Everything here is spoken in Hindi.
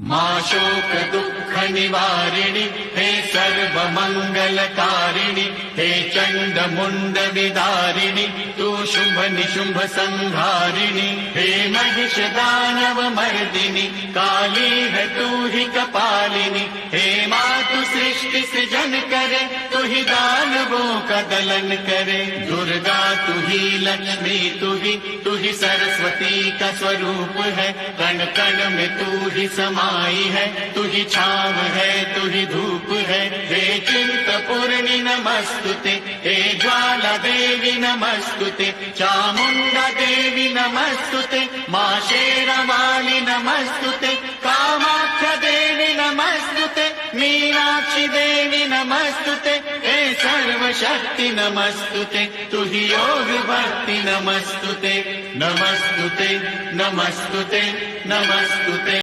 मां शोक दुःख निवारिणि हे सर्वमङ्गलकारिणि हे चण्डमुण्ड विदारिणि तू शुभ निशुम्भ संहारिणि हे महिष दानव मर्दिनि काली है तू ही कपालिनी हे मातु सृष्टि सृजन करे तू ही दानवों का दलन करे दुर्गा तू ही लक्ष्मी तू ही सरस्वती का स्वरूप है कण कण में तू ही समाई है तू ही छाव है तू ही धूप है हे चिंतपूर्णि नमस्तुते हे ज्वाला देवी नमस्तुते चामुंडा देवी नमस्तुते मां शेरवाली नमस्तुते कामाख्या देवी नमस्तुते मीनाक्षी देवी नमस्तुते हे सर्वशक्ति नमस्तुते तू ही योग भक्ति नमस्तुते नमस्तुते नमस्तुते नमस्तुते।